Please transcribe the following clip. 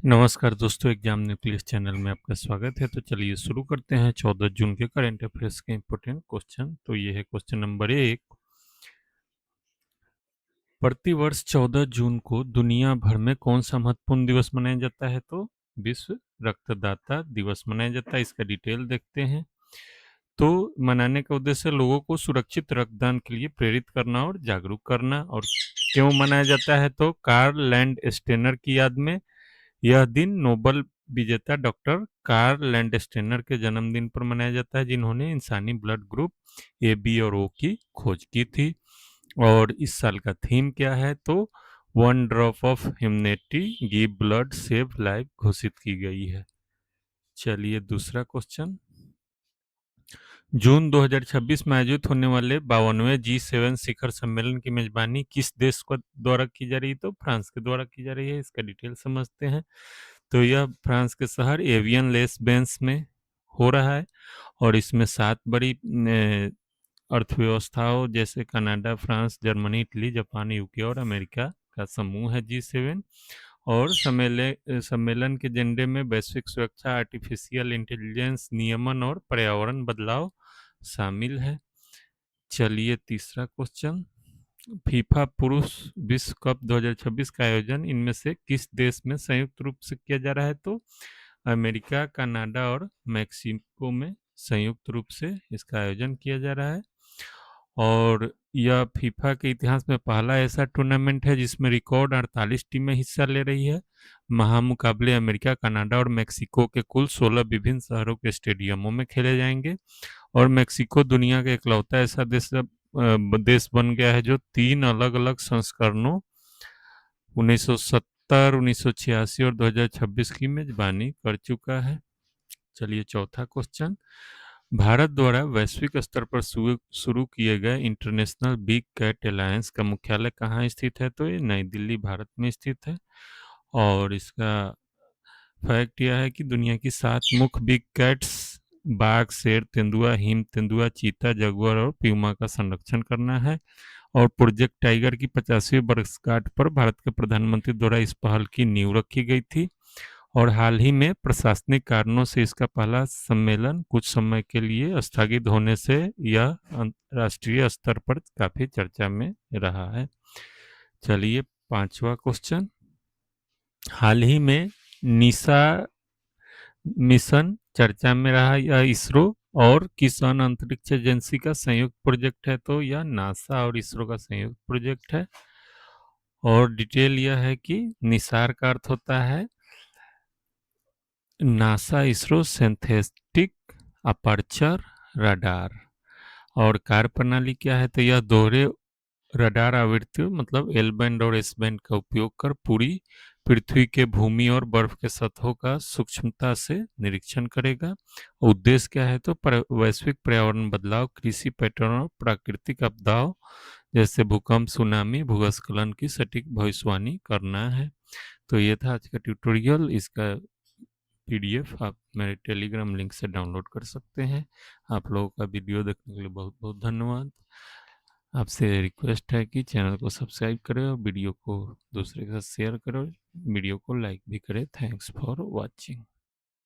नमस्कार दोस्तों, exam nucleus channel में आपका स्वागत है। तो चलिए शुरू करते हैं 14 जून के करंट अफेयर्स के इम्पोर्टेंट क्वेश्चन। तो ये है क्वेश्चन नंबर 1। प्रतिवर्ष 14 जून को दुनिया भर में कौन सा महत्वपूर्ण दिवस मनाया जाता है? तो विश्व रक्तदाता दिवस मनाया जाता है। इसका डिटेल देखते हैं। तो मनाने का उद्देश्य लोगों को सुरक्षित रक्तदान के लिए प्रेरित करना और जागरूक करना। और क्यों मनाया जाता है? तो कार्ल लैंडस्टेनर की याद में। यह दिन नोबेल विजेता डॉक्टर कार्ल लैंडस्टेनर के जन्मदिन पर मनाया जाता है, जिन्होंने इंसानी ब्लड ग्रुप ए, बी और ओ की खोज की थी। और इस साल का थीम क्या है? तो one drop of humanity give blood save life घोषित की गई है। चलिए दूसरा क्वेश्चन। जून 2026 में आयोजित होने वाले 52वें G7 शिखर सम्मेलन की मेजबानी किस देश को द्वारा की जा रही है? तो फ्रांस के द्वारा की जा रही है। इसका डिटेल समझते हैं। तो यह फ्रांस के शहर एवियन लेस बेंस में हो रहा है और इसमें 7 बड़ी अर्थव्यवस्थाओं जैसे Canada, France, Germany, Italy, Japan, UK और अमेरिका का समूह है G7। और सम्मेलन के एजेंडे में वैश्विक सुरक्षा, आर्टिफिशियल इंटेलिजेंस, नियमन और पर्यावरण बदलाव शामिल है। चलिए तीसरा क्वेश्चन। फीफा पुरुष विश्व कप 2026 का आयोजन इनमें से किस देश में संयुक्त रूप से किया जा रहा है? तो अमेरिका, कनाडा और मैक्सिको में संयुक्त रूप से इसका आयोजन किया जा रहा है। और यह फीफा के इतिहास में पहला ऐसा टूर्नामेंट है जिसमें रिकॉर्ड 48 टीमें हिस्सा ले रही है। महामुकाबले अमेरिका, कनाडा और मैक्सिको के कुल 16 विभिन्न शहरों के स्टेडियमों में खेले जाएंगे। और मैक्सिको दुनिया का इकलौता ऐसा देश बन गया है जो 3 अलग अलग संस्करणों 1970, 1986 और 2026 की मेजबानी कर चुका है। चलिए चौथा क्वेश्चन। भारत द्वारा वैश्विक स्तर पर शुरू किए गए इंटरनेशनल बिग कैट अलायंस का मुख्यालय कहाँ स्थित है? तो ये नई दिल्ली, भारत में स्थित है। और इसका फैक्ट यह है कि दुनिया की 7 मुख्य बिग कैट्स बाघ, शेर, तेंदुआ, हिम तेंदुआ, चीता, जगुआर और प्यूमा का संरक्षण करना है। और प्रोजेक्ट टाइगर की 50वीं वर्षगांठ पर भारत के प्रधानमंत्री द्वारा इस पहल की नींव रखी गई थी। और हाल ही में प्रशासनिक कारणों से इसका पहला सम्मेलन कुछ समय के लिए स्थगित होने से यह राष्ट्रीय स्तर पर काफी चर्चा में रहा है। चलिए पांचवा क्वेश्चन। हाल ही में निशा मिशन चर्चा में रहा। यह इसरो और किस अन्य अंतरिक्ष एजेंसी का संयुक्त प्रोजेक्ट है? तो यह नासा और इसरो का संयुक्त प्रोजेक्ट है। और डिटेल यह है कि निसार का अर्थ होता है NASA ISRO synthetic aperture radar. और कार्यप्रणाली क्या है? तो यह दोहरे रडार आवृत्तियों मतलब एल बैंड और एस बैंड का उपयोग कर पूरी पृथ्वी के भूमि और बर्फ के सतहों का सूक्ष्मता से निरीक्षण करेगा। उद्देश्य क्या है? तो वैश्विक पर्यावरण बदलाव, कृषि पैटर्न और प्राकृतिक आपदाओं जैसे भूकंप, सुनामी, भूस्खलन की सटीक भविष्यवाणी करना है। तो ये था आज का ट्यूटोरियल। इसका पीडीएफ आप मेरे टेलीग्राम लिंक से डाउनलोड कर सकते हैं। आप लोगों का वीडियो देखने के लिए बहुत बहुत धन्यवाद। आपसे रिक्वेस्ट है कि चैनल को सब्सक्राइब करें और वीडियो को दूसरे के साथ शेयर करें, वीडियो को लाइक भी करें। Thanks for watching.